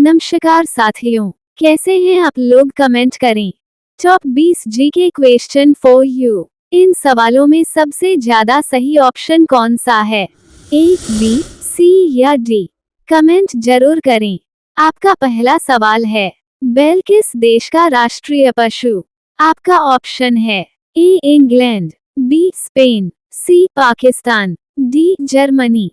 नमस्कार साथियों, कैसे हैं आप लोग? कमेंट करें। Top 20 GK question for you. इन सवालों में सबसे ज्यादा सही ऑप्शन कौन सा है? ए, बी, सी या डी? कमेंट जरूर करें। आपका पहला सवाल है, बैल किस देश का राष्ट्रीय पशु? आपका ऑप्शन है ए, इंग्लैंड, बी, स्पेन, सी, पाकिस्तान, डी, जर्मनी।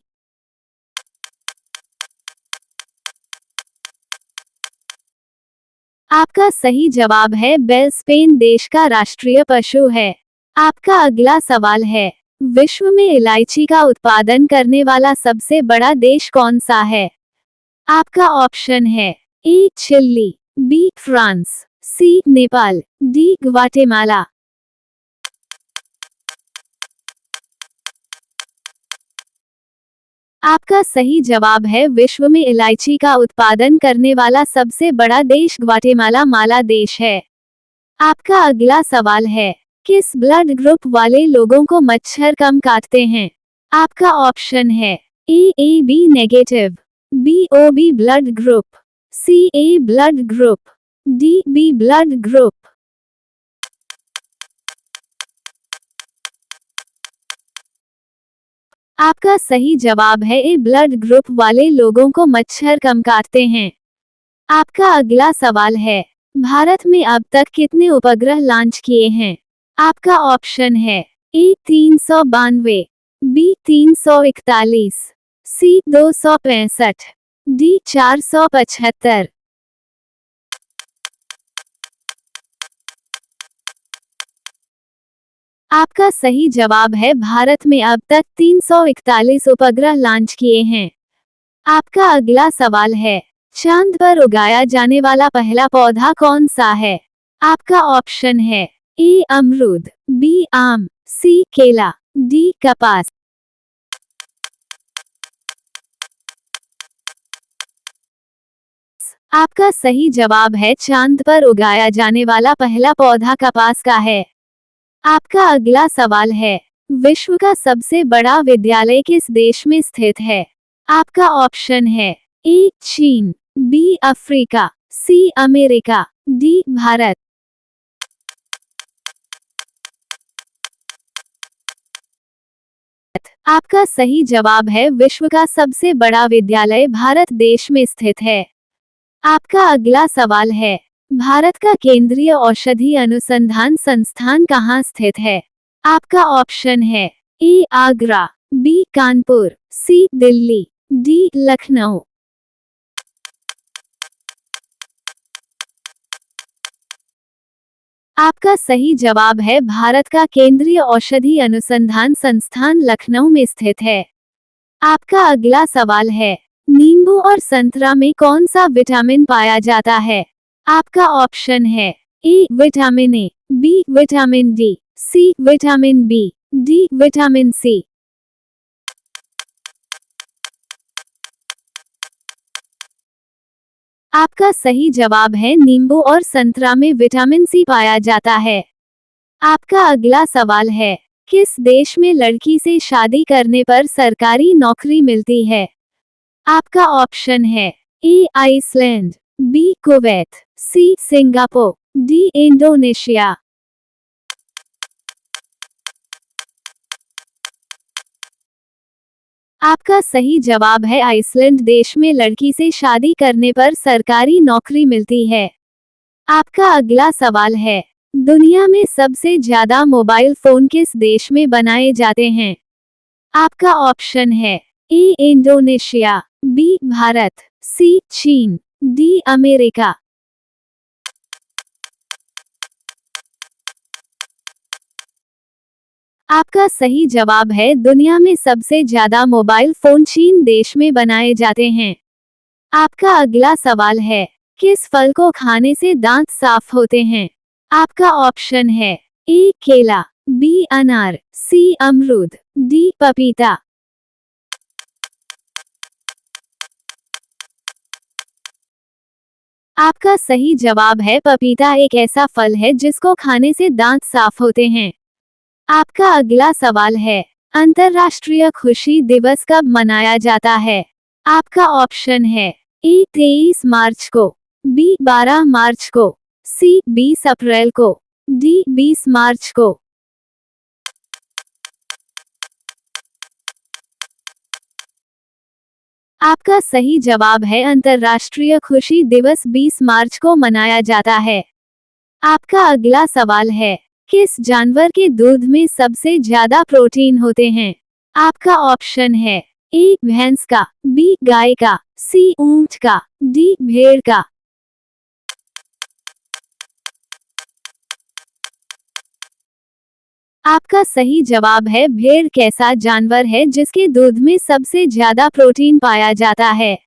आपका सही जवाब है बैल स्पेन देश का राष्ट्रीय पशु है। आपका अगला सवाल है, विश्व में इलायची का उत्पादन करने वाला सबसे बड़ा देश कौन सा है? आपका ऑप्शन है ए, चिली, बी, फ्रांस, सी, नेपाल, डी, ग्वाटेमाला। आपका सही जवाब है विश्व में इलायची का उत्पादन करने वाला सबसे बड़ा देश ग्वाटेमाला देश है। आपका अगला सवाल है, किस ब्लड ग्रुप वाले लोगों को मच्छर कम काटते हैं? आपका ऑप्शन है A, B negative, B, O B blood group, C, A blood group, D, B blood group. आपका सही जवाब है ए, ब्लड ग्रुप वाले लोगों को मच्छर कम काटते हैं। आपका अगला सवाल है, भारत में अब तक कितने उपग्रह लॉन्च किए हैं? आपका ऑप्शन है ए, 392, बी, 341, सी, 265, डी, 475। आपका सही जवाब है भारत में अब तक 341 उपग्रह लॉन्च किए हैं। आपका अगला सवाल है, चांद पर उगाया जाने वाला पहला पौधा कौन सा है? आपका ऑप्शन है ए, अमरूद, बी, आम, सी, केला, डी, कपास। आपका सही जवाब है चांद पर उगाया जाने वाला पहला पौधा कपास का है। आपका अगला सवाल है, विश्व का सबसे बड़ा विद्यालय किस देश में स्थित है? आपका ऑप्शन है ए, चीन, बी, अफ्रीका, सी, अमेरिका, डी, भारत। आपका सही जवाब है विश्व का सबसे बड़ा विद्यालय भारत देश में स्थित है। आपका अगला सवाल है, भारत का केंद्रीय औषधि अनुसंधान संस्थान कहाँ स्थित है? आपका ऑप्शन है ए, आगरा, बी, कानपुर, सी, दिल्ली, डी, लखनऊ। आपका सही जवाब है भारत का केंद्रीय औषधि अनुसंधान संस्थान लखनऊ में स्थित है। आपका अगला सवाल है, नींबू और संतरा में कौन सा विटामिन पाया जाता है? आपका ऑप्शन है A, vitamin A, B, vitamin D, C, vitamin B, D, vitamin C. आपका सही जवाब है नींबू और संतरा में विटामिन सी पाया जाता है। आपका अगला सवाल है, किस देश में लड़की से शादी करने पर सरकारी नौकरी मिलती है? आपका ऑप्शन है ए, आइसलैंड, बी, कुवैत, सी, सिंगापुर, डी, इंडोनेशिया। आपका सही जवाब है आइसलैंड देश में लड़की से शादी करने पर सरकारी नौकरी मिलती है। आपका अगला सवाल है, दुनिया में सबसे ज्यादा मोबाइल फोन किस देश में बनाए जाते हैं? आपका ऑप्शन है ए, इंडोनेशिया, बी, भारत, सी, चीन, डी, अमेरिका। आपका सही जवाब है दुनिया में सबसे ज्यादा मोबाइल फोन चीन देश में बनाए जाते हैं। आपका अगला सवाल है, किस फल को खाने से दांत साफ होते हैं? आपका ऑप्शन है ए, केला, बी, अनार, सी, अमरूद, डी, पपीता। आपका सही जवाब है पपीता एक ऐसा फल है जिसको खाने से दांत साफ होते हैं। आपका अगला सवाल है, अंतर्राष्ट्रीय खुशी दिवस कब मनाया जाता है? आपका ऑप्शन है ए 23 मार्च को, बी 12 मार्च को, सी 20 अप्रैल को, डी 20 मार्च को। आपका सही जवाब है अंतर्राष्ट्रीय खुशी दिवस 20 मार्च को मनाया जाता है। आपका अगला सवाल है, किस जानवर के दूध में सबसे ज्यादा प्रोटीन होते हैं? आपका ऑप्शन है ए भैंस का, बी गाय का, सी ऊंट का, डी भेड़ का। आपका सही जवाब है भेड़। कैसा जानवर है जिसके दूध में सबसे ज्यादा प्रोटीन पाया जाता है?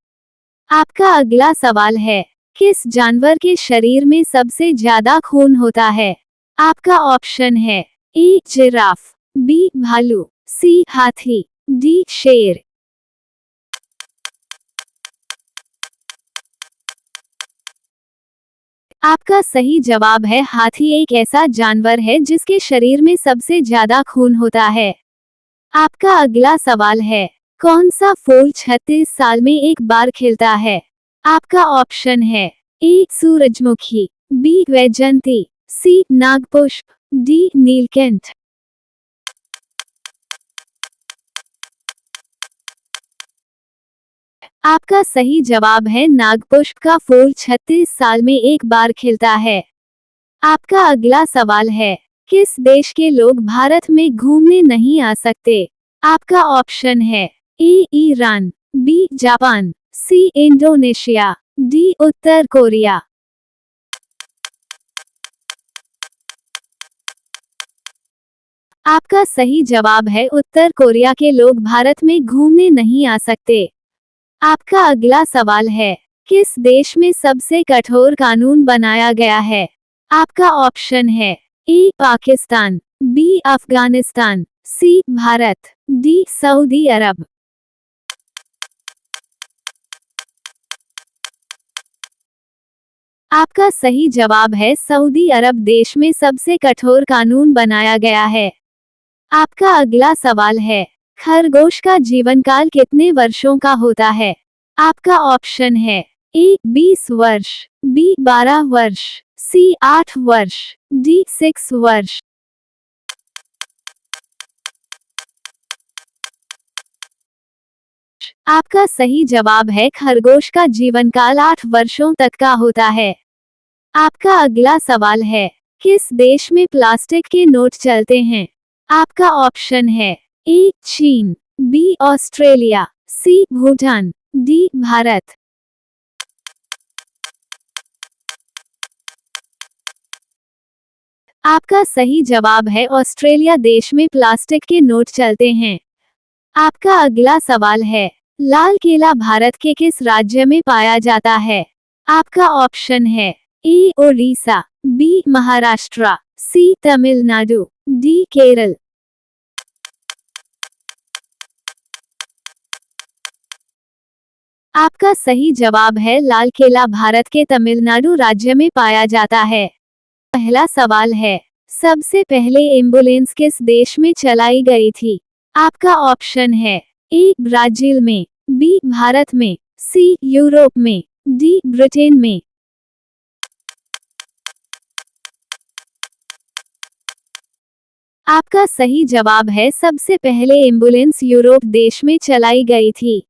आपका अगला सवाल है, किस जानवर के शरीर में सबसे ज्यादा खून होता है? आपका ऑप्शन है ए जिराफ, बी भालू, सी हाथी, डी शेर। आपका सही जवाब है हाथी। एक ऐसा जानवर है जिसके शरीर में सबसे ज्यादा खून होता है। आपका अगला सवाल है, कौन सा फूल 36 साल में एक बार खिलता है? आपका ऑप्शन है ए सूरजमुखी, बी वैजयंती, सी नागपुष्प, डी नीलकंठ। आपका सही जवाब है नागपुष्प का फूल 36 साल में एक बार खिलता है। आपका अगला सवाल है, किस देश के लोग भारत में घूमने नहीं आ सकते? आपका ऑप्शन है A Iran, B Japan, C Indonesia, D उत्तर कोरिया। आपका सही जवाब है उत्तर कोरिया के लोग भारत में घूमने नहीं आ सकते। आपका अगला सवाल है, किस देश में सबसे कठोर कानून बनाया गया है? आपका ऑप्शन है ए पाकिस्तान, बी अफगानिस्तान, सी भारत, डी सऊदी अरब। आपका सही जवाब है सऊदी अरब देश में सबसे कठोर कानून बनाया गया है। आपका अगला सवाल है, खरगोश का जीवनकाल कितने वर्षों का होता है? आपका ऑप्शन है ए 20 वर्ष, बी 12 वर्ष, सी 8 वर्ष, डी 6 वर्ष। आपका सही जवाब है खरगोश का जीवनकाल 8 वर्षों तक का होता है। आपका अगला सवाल है, किस देश में प्लास्टिक के नोट चलते हैं? आपका ऑप्शन है ए चीन, बी ऑस्ट्रेलिया, सी भूटान, डी भारत। आपका सही जवाब है ऑस्ट्रेलिया देश में प्लास्टिक के नोट चलते हैं। आपका अगला सवाल है, लाल किला भारत के किस राज्य में पाया जाता है? आपका ऑप्शन है ए ओडिशा, बी महाराष्ट्र, सी तमिलनाडु, डी केरल। आपका सही जवाब है लाल किला भारत के तमिलनाडु राज्य में पाया जाता है। पहला सवाल है, सबसे पहले एम्बुलेंस किस देश में चलाई गई थी? आपका ऑप्शन है ए ब्राजील में, बी भारत में, सी यूरोप में, डी ब्रिटेन में। आपका सही जवाब है सबसे पहले एम्बुलेंस यूरोप देश में चलाई गई थी।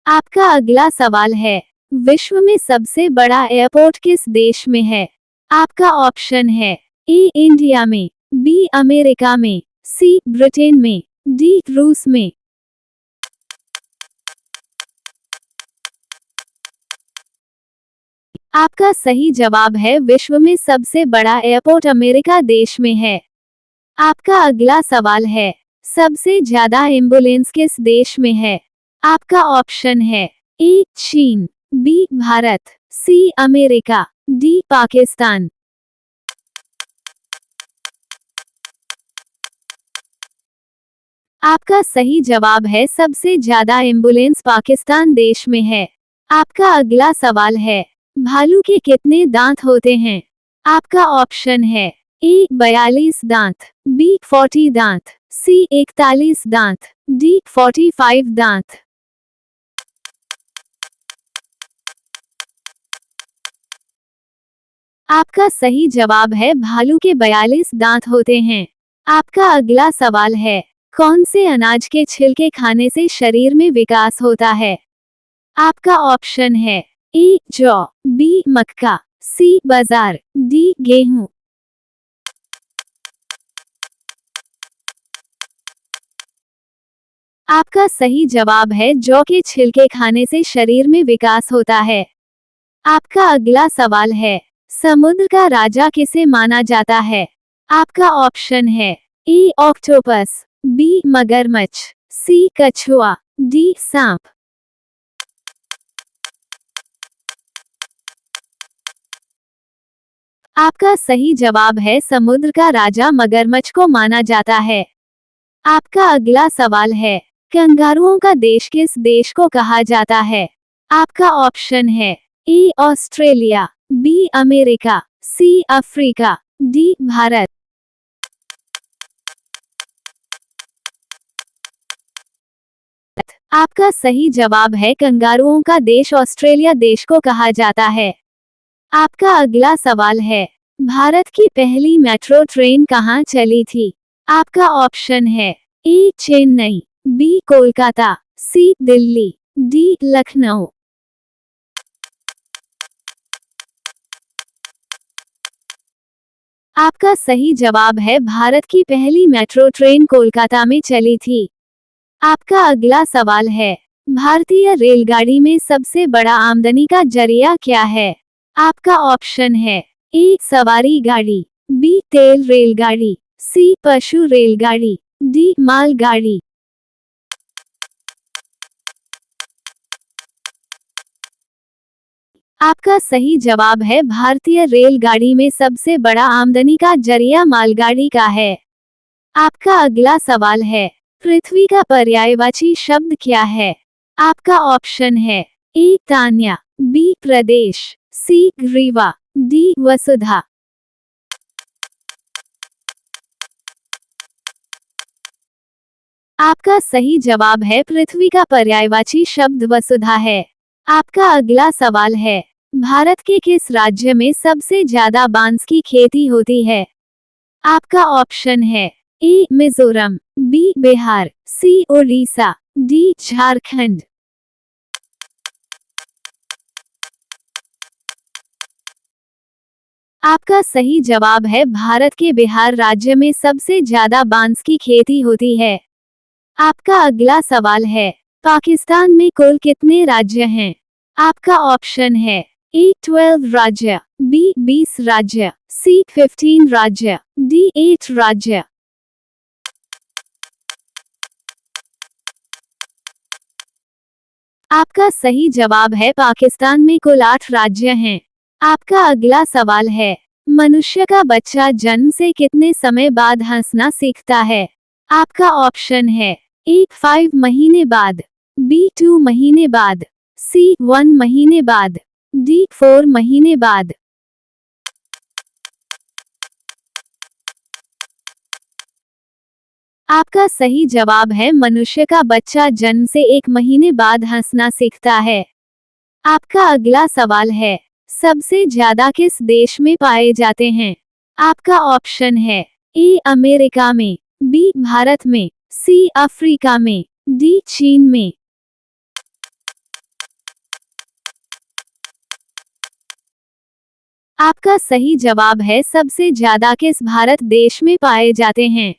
आपका अगला सवाल है, विश्व में सबसे बड़ा एयरपोर्ट किस देश में है? आपका ऑप्शन है ए इंडिया में, बी अमेरिका में, सी ब्रिटेन में, डी रूस में। आपका सही जवाब है विश्व में सबसे बड़ा एयरपोर्ट अमेरिका देश में है। आपका अगला सवाल है, सबसे ज्यादा एम्बुलेंस किस देश में है? आपका ऑप्शन है ए चीन, B Bharat, C America, D Pakistan. आपका सही जवाब है सबसे ज्यादा एम्बुलेंस पाकिस्तान देश में है। आपका अगला सवाल है, भालू के कितने दांत होते हैं? आपका ऑप्शन है ए 42 दांत, बी 40 दांत, सी 41 दांत, डी 45 दांत। आपका सही जवाब है भालू के 42 दांत होते हैं। आपका अगला सवाल है, कौन से अनाज के छिलके खाने से शरीर में विकास होता है? आपका ऑप्शन है ए जौ, बी मक्का, सी बाजार, डी गेहूं। आपका सही जवाब है जौ के छिलके खाने से शरीर में विकास होता है। आपका अगला सवाल है, समुद्र का राजा किसे माना जाता है? आपका ऑप्शन है ए ऑक्टोपस, बी मगरमच्छ, सी कछुआ, डी सांप। आपका सही जवाब है समुद्र का राजा मगरमच्छ को माना जाता है। आपका अगला सवाल है, कंगारुओं का देश किस देश को कहा जाता है? आपका ऑप्शन है A Australia, B America, C Africa, D Bharat. आपका सही जवाब है कंगारुओं का देश ऑस्ट्रेलिया देश को कहा जाता है। आपका अगला सवाल है, भारत की पहली मेट्रो ट्रेन कहाँ चली थी? आपका ऑप्शन है ए चेन्नई, बी कोलकाता, सी दिल्ली, डी लखनऊ। आपका सही जवाब है भारत की पहली मेट्रो ट्रेन कोलकाता में चली थी। आपका अगला सवाल है, भारतीय रेलगाड़ी में सबसे बड़ा आमदनी का जरिया क्या है? आपका ऑप्शन है ए सवारी गाड़ी, बी तेल रेलगाड़ी, सी पशु रेलगाड़ी, डी मालगाड़ी। आपका सही जवाब है भारतीय रेलगाड़ी में सबसे बड़ा आमदनी का जरिया मालगाड़ी का है। आपका अगला सवाल है, पृथ्वी का पर्यायवाची शब्द क्या है? आपका ऑप्शन है ए तान्या, बी प्रदेश, सी ग्रीवा, डी वसुधा। आपका सही जवाब है पृथ्वी का पर्यायवाची शब्द वसुधा है। आपका अगला सवाल है, भारत के किस राज्य में सबसे ज्यादा बांस की खेती होती है? आपका ऑप्शन है ए मिजोरम, बी बिहार, सी उड़ीसा, डी झारखंड। आपका सही जवाब है भारत के बिहार राज्य में सबसे ज्यादा बांस की खेती होती है। आपका अगला सवाल है, पाकिस्तान में कुल कितने राज्य हैं? आपका ऑप्शन है ए 12 राज्य, बी 20 राज्य, सी 15 राज्य, डी 8 राज्य। आपका सही जवाब है पाकिस्तान में कुल 8 राज्य हैं। आपका अगला सवाल है, मनुष्य का बच्चा जन्म से कितने समय बाद हंसना सीखता है? आपका ऑप्शन है ए 5 महीने बाद, बी 2 महीने बाद, सी 1 महीने बाद, डी 4 महीने बाद। आपका सही जवाब है मनुष्य का बच्चा जन्म से 1 महीने बाद हंसना सीखता है। आपका अगला सवाल है, सबसे ज्यादा किस देश में पाए जाते हैं? आपका ऑप्शन है ए अमेरिका में, बी भारत में, सी अफ्रीका में, डी चीन में। आपका सही जवाब है सबसे ज्यादा किस भारत देश में पाए जाते हैं।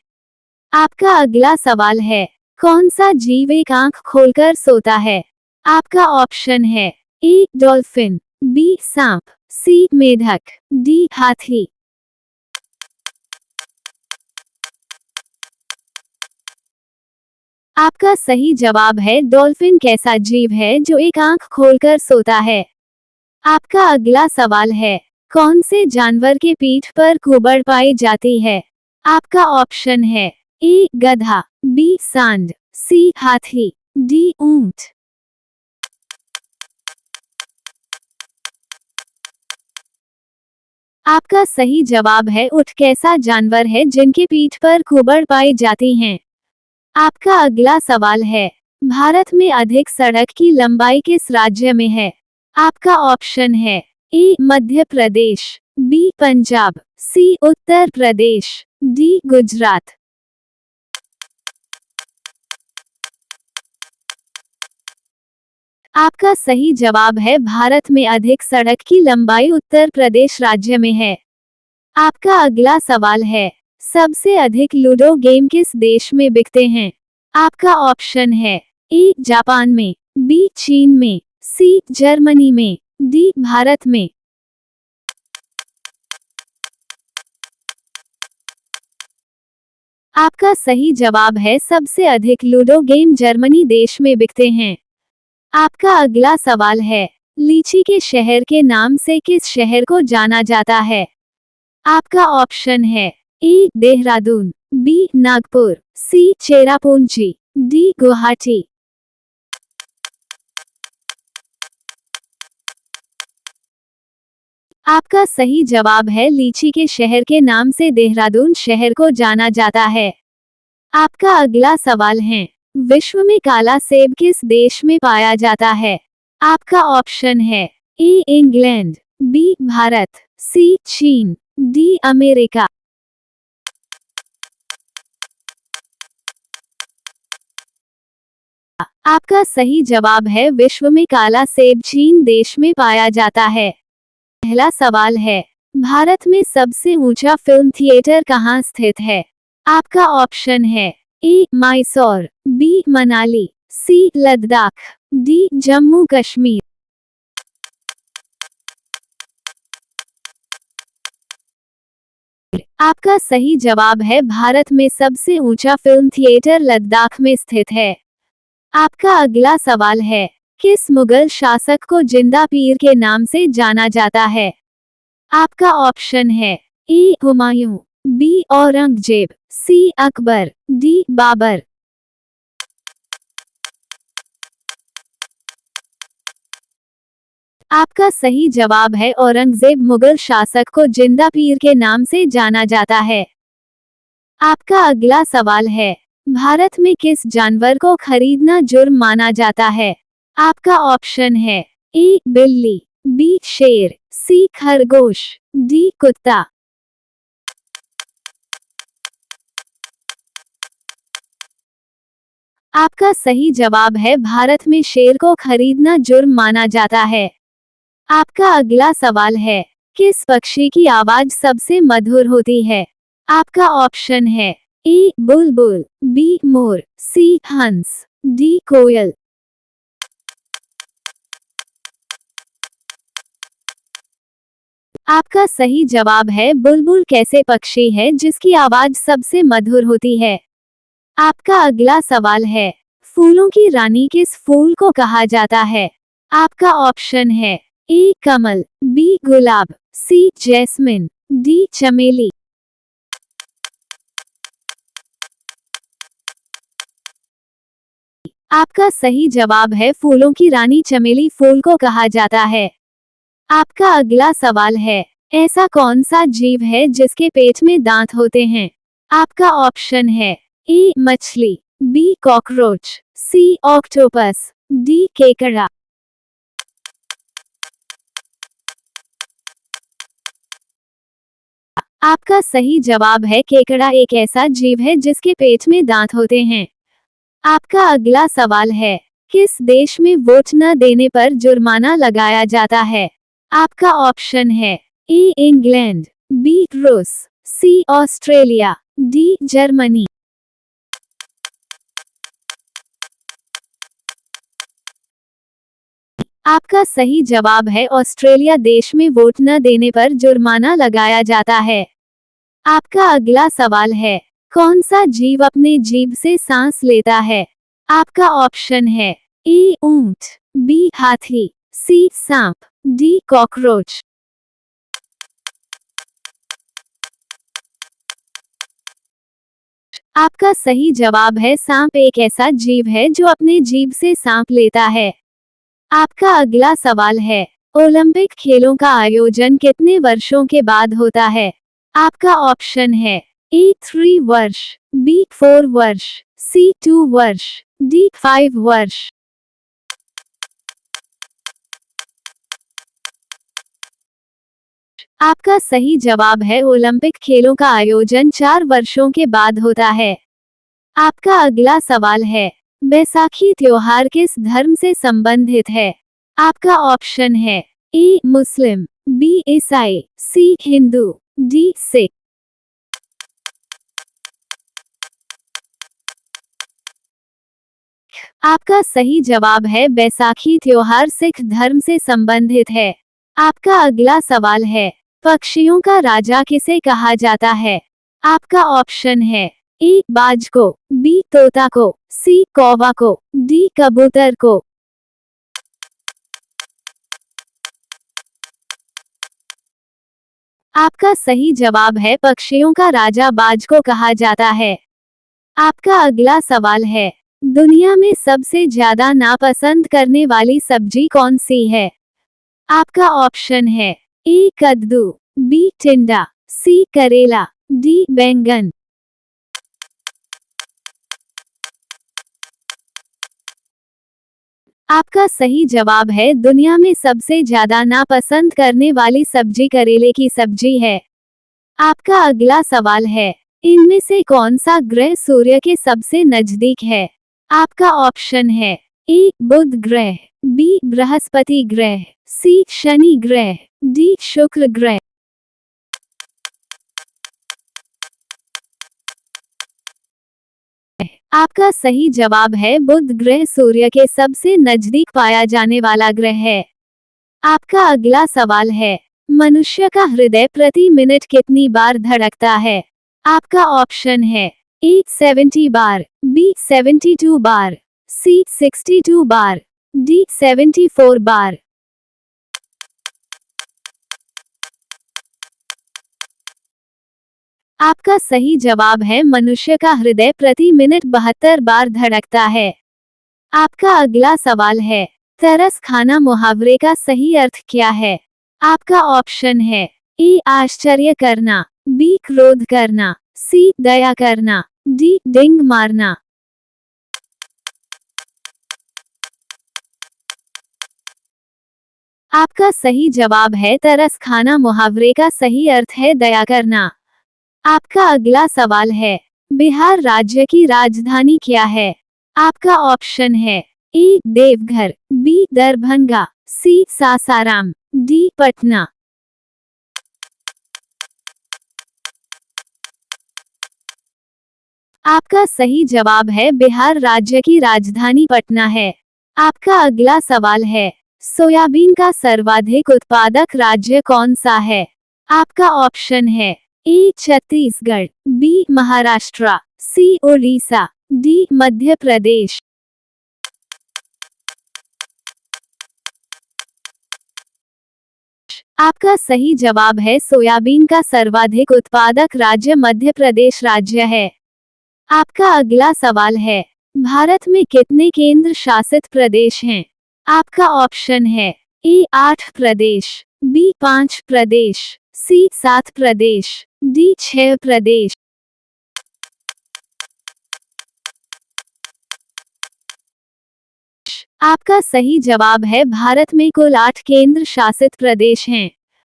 आपका अगला सवाल है, कौन सा जीव एक आंख खोलकर सोता है? आपका ऑप्शन है ए डॉल्फिन, बी सांप, सी मेढक, डी हाथी। आपका सही जवाब है डॉल्फिन कैसा जीव है जो एक आंख खोलकर सोता है। आपका अगला सवाल है, कौन से जानवर के पीठ पर कुबड़ पाई जाती है? आपका ऑप्शन है ए गधा, बी सांड, सी हाथी, डी ऊंट। आपका सही जवाब है ऊंट कैसा जानवर है जिनके पीठ पर कुबड़ पाई जाती हैं। आपका अगला सवाल है, भारत में अधिक सड़क की लंबाई किस राज्य में है? आपका ऑप्शन है ए मध्य प्रदेश, बी पंजाब, सी उत्तर प्रदेश, डी गुजरात। आपका सही जवाब है भारत में अधिक सड़क की लंबाई उत्तर प्रदेश राज्य में है। आपका अगला सवाल है, सबसे अधिक लूडो गेम किस देश में बिकते हैं? आपका ऑप्शन है ए जापान में, बी चीन में, सी जर्मनी में, डी भारत में। आपका सही जवाब है सबसे अधिक लूडो गेम जर्मनी देश में बिकते हैं। आपका अगला सवाल है, लीची के शहर के नाम से किस शहर को जाना जाता है? आपका ऑप्शन है ए देहरादून, बी नागपुर, सी चेरापूंजी, डी गुवाहाटी। आपका सही जवाब है लीची के शहर के नाम से देहरादून शहर को जाना जाता है। आपका अगला सवाल है, विश्व में काला सेब किस देश में पाया जाता है? आपका ऑप्शन है ए इंग्लैंड, बी भारत, सी चीन, डी अमेरिका। आपका सही जवाब है विश्व में काला सेब चीन देश में पाया जाता है। पहला सवाल है, भारत में सबसे ऊंचा फिल्म थिएटर कहाँ स्थित है? आपका ऑप्शन है ए मैसूर, बी मनाली, सी लद्दाख, डी जम्मू कश्मीर। आपका सही जवाब है भारत में सबसे ऊंचा फिल्म थिएटर लद्दाख में स्थित है। आपका अगला सवाल है, किस मुगल शासक को जिंदा पीर के नाम से जाना जाता है? आपका ऑप्शन है ए हुमायूं, बी औरंगजेब, सी अकबर, डी बाबर। आपका सही जवाब है औरंगजेब मुगल शासक को जिंदा पीर के नाम से जाना जाता है। आपका अगला सवाल है, भारत में किस जानवर को खरीदना जुर्म माना जाता है? आपका ऑप्शन है ए बिल्ली, बी शेर, सी खरगोश, डी कुत्ता। आपका सही जवाब है भारत में शेर को खरीदना जुर्म माना जाता है। आपका अगला सवाल है, किस पक्षी की आवाज सबसे मधुर होती है? आपका ऑप्शन है ए बुलबुल, बी मोर, सी हंस, डी कोयल। आपका सही जवाब है बुलबुल कैसे पक्षी है जिसकी आवाज सबसे मधुर होती है। आपका अगला सवाल है, फूलों की रानी किस फूल को कहा जाता है? आपका ऑप्शन है ए कमल, बी गुलाब, सी जैस्मिन, डी चमेली। आपका सही जवाब है फूलों की रानी चमेली फूल को कहा जाता है। आपका अगला सवाल है, ऐसा कौन सा जीव है जिसके पेट में दांत होते हैं? आपका ऑप्शन है ए मछली, बी कॉकरोच, सी ऑक्टोपस, डी केकड़ा। आपका सही जवाब है केकड़ा एक ऐसा जीव है जिसके पेट में दांत होते हैं। आपका अगला सवाल है, किस देश में वोट न देने पर जुर्माना लगाया जाता है? आपका ऑप्शन है ए इंग्लैंड, बी रूस, सी ऑस्ट्रेलिया, डी जर्मनी। आपका सही जवाब है ऑस्ट्रेलिया देश में वोट न देने पर जुर्माना लगाया जाता है। आपका अगला सवाल है, कौन सा जीव अपने जीभ से सांस लेता है? आपका ऑप्शन है ए ऊंट, बी हाथी, सी सांप, डी कॉकरोच। आपका सही जवाब है सांप एक ऐसा जीव है जो अपने जीभ से सांप लेता है। आपका अगला सवाल है, ओलंपिक खेलों का आयोजन कितने वर्षों के बाद होता है? आपका ऑप्शन है ए 3 वर्ष, बी 4 वर्ष, सी 2 वर्ष, डी 5 वर्ष। आपका सही जवाब है ओलंपिक खेलों का आयोजन 4 वर्षों के बाद होता है। आपका अगला सवाल है, बैसाखी त्योहार किस धर्म से संबंधित है? आपका ऑप्शन है ए मुस्लिम, बी ईसाई, सी हिंदू, डी सिख। आपका सही जवाब है बैसाखी त्योहार सिख धर्म से संबंधित है। आपका अगला सवाल है, पक्षियों का राजा किसे कहा जाता है? आपका ऑप्शन है ए बाज को, बी तोता को, सी कौवा को, डी कबूतर को। आपका सही जवाब है पक्षियों का राजा बाज को कहा जाता है। आपका अगला सवाल है, दुनिया में सबसे ज्यादा नापसंद करने वाली सब्जी कौन सी है? आपका ऑप्शन है ए कद्दू, बी टिंडा, सी करेला, डी बैंगन। आपका सही जवाब है दुनिया में सबसे ज्यादा नापसंद करने वाली सब्जी करेले की सब्जी है। आपका अगला सवाल है, इनमें से कौन सा ग्रह सूर्य के सबसे नजदीक है? आपका ऑप्शन है ए बुध ग्रह, बी बृहस्पति ग्रह, सी शनि ग्रह, डी शुक्र ग्रह। आपका सही जवाब है बुध ग्रह सूर्य के सबसे नजदीक पाया जाने वाला ग्रह है। आपका अगला सवाल है, मनुष्य का हृदय प्रति मिनट कितनी बार धड़कता है? आपका ऑप्शन है ए 70 बार, बी 72 बार, सी 62 बार, डी 74 बार। आपका सही जवाब है मनुष्य का हृदय प्रति मिनट 72 बार धड़कता है। आपका अगला सवाल है, तरस खाना मुहावरे का सही अर्थ क्या है? आपका ऑप्शन है ए आश्चर्य करना, बी क्रोध करना, सी दया करना, डी डिंग मारना। आपका सही जवाब है तरस खाना मुहावरे का सही अर्थ है दया करना। आपका अगला सवाल है, बिहार राज्य की राजधानी क्या है? आपका ऑप्शन है ए देवघर, बी दरभंगा, सी सासाराम, डी पटना। आपका सही जवाब है बिहार राज्य की राजधानी पटना है। आपका अगला सवाल है, सोयाबीन का सर्वाधिक उत्पादक राज्य कौन सा है? आपका ऑप्शन है ए छत्तीसगढ़, बी महाराष्ट्र, सी उड़ीसा, डी मध्य प्रदेश। आपका सही जवाब है सोयाबीन का सर्वाधिक उत्पादक राज्य मध्य प्रदेश राज्य है। आपका अगला सवाल है, भारत में कितने केंद्र शासित प्रदेश हैं? आपका ऑप्शन है ए 8 प्रदेश, बी 5 प्रदेश, सी 7 प्रदेश, डी 6 प्रदेश। आपका सही जवाब है भारत में कुल 8 केंद्र शासित प्रदेश हैं।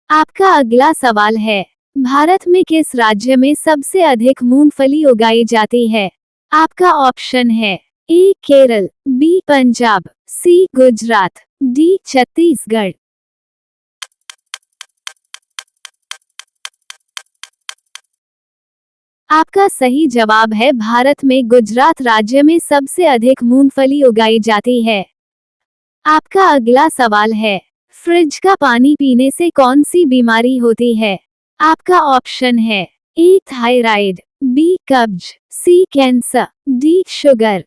आपका अगला सवाल है, भारत में किस राज्य में सबसे अधिक मूंगफली उगाई जाती है? आपका ऑप्शन है ए केरल, बी पंजाब, सी गुजरात, डी छत्तीसगढ़। आपका सही जवाब है भारत में गुजरात राज्य में सबसे अधिक मूंगफली उगाई जाती है। आपका अगला सवाल है, फ्रिज का पानी पीने से कौन सी बीमारी होती है? आपका ऑप्शन है ए थायराइड, बी कब्ज, सी कैंसर, डी शुगर।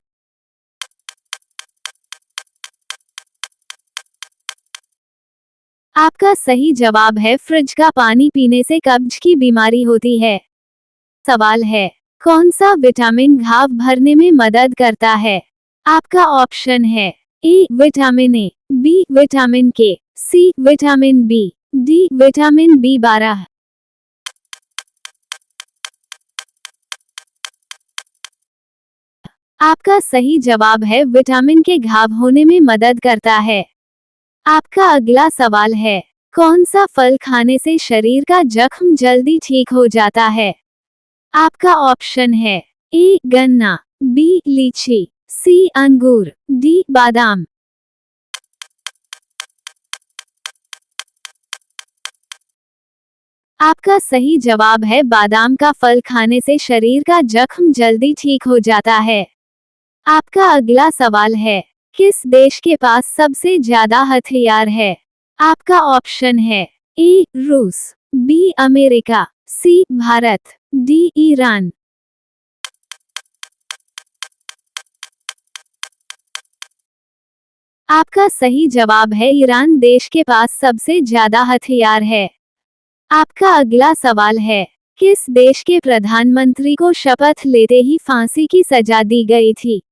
आपका सही जवाब है फ्रिज का पानी पीने से कब्ज की बीमारी होती है। सवाल है, कौन सा विटामिन घाव भरने में मदद करता है? आपका ऑप्शन है A vitamin A, B vitamin K, C vitamin B, D vitamin बी12। आपका सही जवाब है विटामिन के घाव होने में मदद करता है। आपका अगला सवाल है, कौन सा फल खाने से शरीर का जख्म जल्दी ठीक हो जाता है? आपका ऑप्शन है ए गन्ना, बी लीची, सी अंगूर, डी बादाम। आपका सही जवाब है बादाम का फल खाने से शरीर का जख्म जल्दी ठीक हो जाता है। आपका अगला सवाल है, किस देश के पास सबसे ज्यादा हथियार है? आपका ऑप्शन है ए रूस, बी अमेरिका, सी भारत, डी ईरान। आपका सही जवाब है ईरान देश के पास सबसे ज्यादा हथियार है। आपका अगला सवाल है, किस देश के प्रधानमंत्री को शपथ लेते ही फांसी की सजा दी गई थी?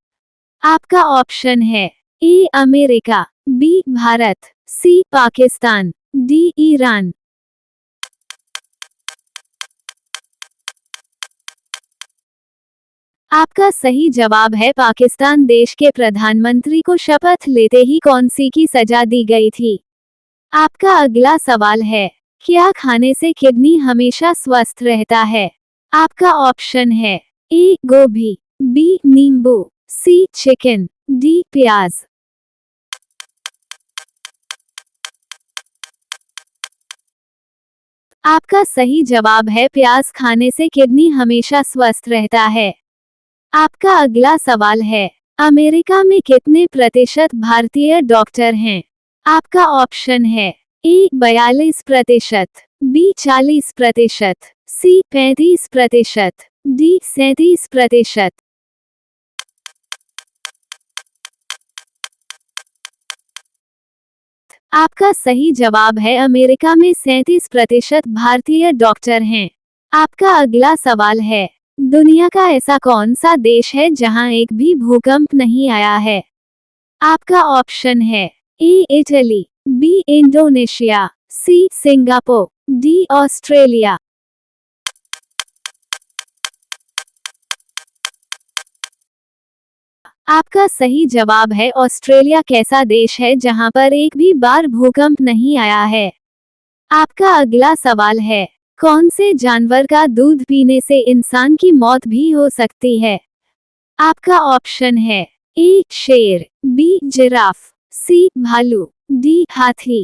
आपका ऑप्शन है A America, B Bharat, C Pakistan, D Iran. आपका सही जवाब है पाकिस्तान देश के प्रधानमंत्री को शपथ लेते ही फांसी की सजा दी गई थी। आपका अगला सवाल है, क्या खाने से किडनी हमेशा स्वस्थ रहता है? आपका ऑप्शन है ए गोभी, बी नींबू, सी चिकन, डी प्याज। आपका सही जवाब है प्याज खाने से किडनी हमेशा स्वस्थ रहता है। आपका अगला सवाल है, अमेरिका में कितने प्रतिशत भारतीय डॉक्टर हैं? आपका ऑप्शन है ए 42%, बी 40%, सी 35%, डी 37%। आपका सही जवाब है अमेरिका में 37% भारतीय डॉक्टर हैं। आपका अगला सवाल है, दुनिया का ऐसा कौन सा देश है जहां एक भी भूकंप नहीं आया है? आपका ऑप्शन है A Italy, B Indonesia, C Singapore, D Australia. आपका सही जवाब है ऑस्ट्रेलिया कैसा देश है जहां पर एक भी बार भूकंप नहीं आया है। आपका अगला सवाल है, कौन से जानवर का दूध पीने से इंसान की मौत भी हो सकती है? आपका ऑप्शन है ए शेर, बी जिराफ, सी भालू, डी हाथी।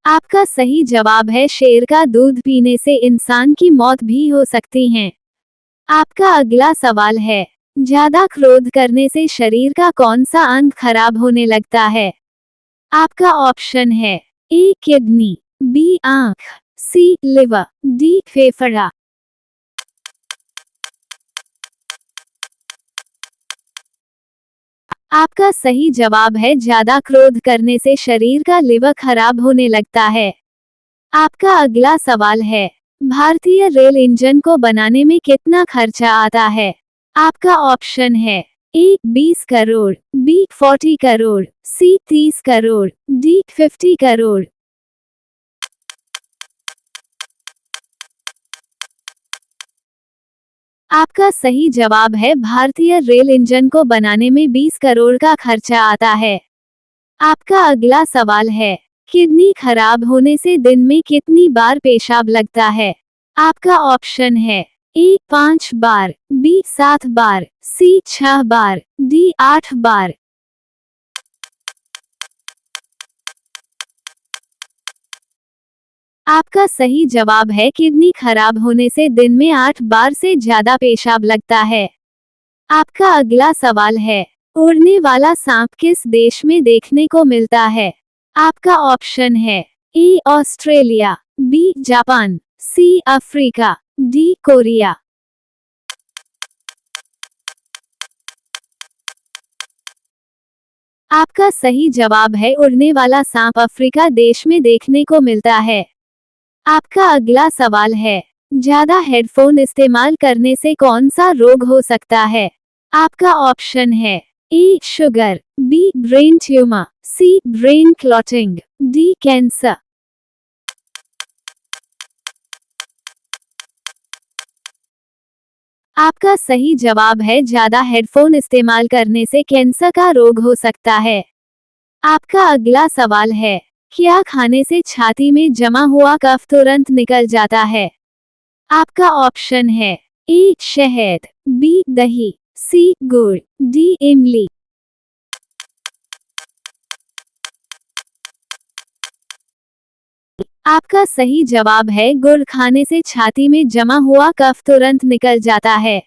आपका सही जवाब है शेर का दूध पीने से इंसान की मौत भी हो सकती है। आपका अगला सवाल है, ज्यादा क्रोध करने से शरीर का कौन सा अंग खराब होने लगता है? आपका ऑप्शन है ए किडनी, बी आंख, सी लिवर, डी फेफड़ा। आपका सही जवाब है ज्यादा क्रोध करने से शरीर का लिवर खराब होने लगता है। आपका अगला सवाल है, भारतीय रेल इंजन को बनाने में कितना खर्चा आता है? आपका ऑप्शन है ए 20 करोड़, बी 40 करोड़, सी 30 करोड़, डी 50 करोड़। आपका सही जवाब है भारतीय रेल इंजन को बनाने में 20 करोड़ का खर्चा आता है। आपका अगला सवाल है, किडनी खराब होने से दिन में कितनी बार पेशाब लगता है? आपका ऑप्शन है ए 5 बार, बी 7 बार, सी 6 बार, डी 8 बार। आपका सही जवाब है किडनी खराब होने से दिन में 8 बार से ज्यादा पेशाब लगता है। आपका अगला सवाल है, उड़ने वाला सांप किस देश में देखने को मिलता है? आपका ऑप्शन है A Australia, B Japan, C Africa, D Korea. आपका सही जवाब है उड़ने वाला सांप अफ्रीका देश में देखने को मिलता है। आपका अगला सवाल है, ज्यादा हेडफोन इस्तेमाल करने से कौन सा रोग हो सकता है? आपका ऑप्शन है ए शुगर, बी ब्रेन ट्यूमर, सी ब्रेन क्लॉटिंग, डी कैंसर। आपका सही जवाब है ज्यादा हेडफोन इस्तेमाल करने से कैंसर का रोग हो सकता है। आपका अगला सवाल है, क्या खाने से छाती में जमा हुआ कफ तुरंत निकल जाता है? आपका ऑप्शन है ए शहद, बी दही, सी गुड़, डी इमली। आपका सही जवाब है गुड़ खाने से छाती में जमा हुआ कफ तुरंत निकल जाता है।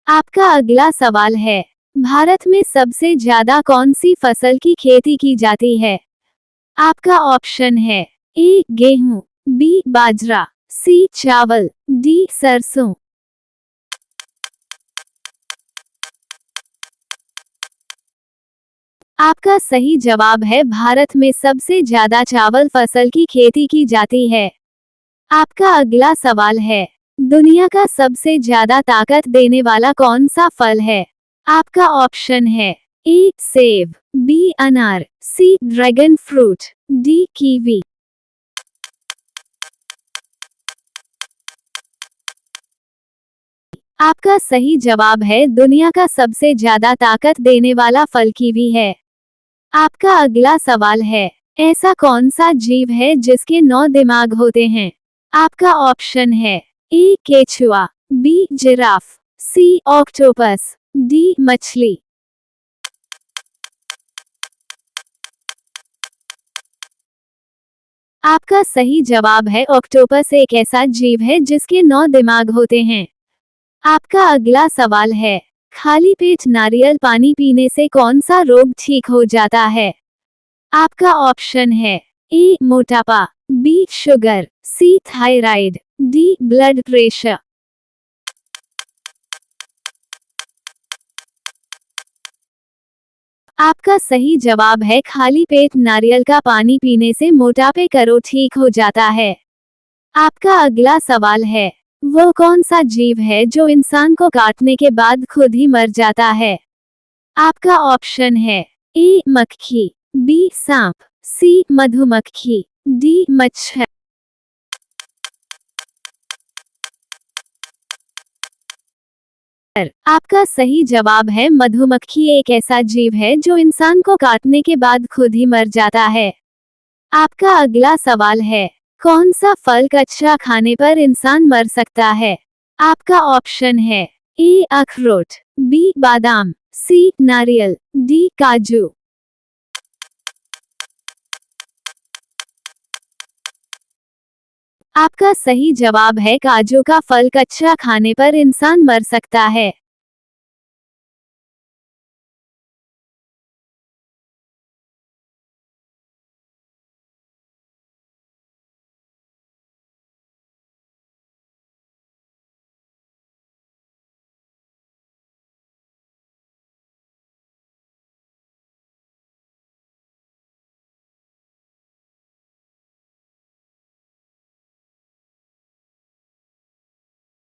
आपका अगला सवाल है, भारत में सबसे ज्यादा कौन सी फसल की खेती की जाती है? आपका ऑप्शन है ए गेहूं, बी बाजरा, सी चावल, डी सरसों। आपका सही जवाब है भारत में सबसे ज्यादा चावल फसल की खेती की जाती है। आपका अगला सवाल है, दुनिया का सबसे ज्यादा ताकत देने वाला कौन सा फल है? आपका ऑप्शन है ए सेब, बी अनार, sea dragon fruit, D kiwi. आपका सही जवाब है दुनिया का सबसे ज्यादा ताकत देने वाला फल कीवी है। आपका अगला सवाल है, ऐसा कौन सा जीव है जिसके 9 दिमाग होते हैं? आपका ऑप्शन है ए केचुआ, बी जिराफ, सी ऑक्टोपस, डी मछली। आपका सही जवाब है ऑक्टोपस एक ऐसा जीव है जिसके 9 दिमाग होते हैं। आपका अगला सवाल है, खाली पेट नारियल पानी पीने से कौन सा रोग ठीक हो जाता है? आपका ऑप्शन है ए मोटापा, बी शुगर, सी थायराइड, डी ब्लड प्रेशर। आपका सही जवाब है खाली पेट नारियल का पानी पीने से मोटापे का रोग ठीक हो जाता है। आपका अगला सवाल है, वो कौन सा जीव है जो इंसान को काटने के बाद खुद ही मर जाता है? आपका ऑप्शन है ए मक्खी, बी सांप, सी मधुमक्खी, डी मच्छर। आपका सही जवाब है मधुमक्खी एक ऐसा जीव है जो इंसान को काटने के बाद खुद ही मर जाता है। आपका अगला सवाल है, कौन सा फल कच्चा खाने पर इंसान मर सकता है? आपका ऑप्शन है ए अखरोट, बी बादाम, सी नारियल, डी काजू। आपका सही जवाब है काजू का फल कच्चा खाने पर इंसान मर सकता है।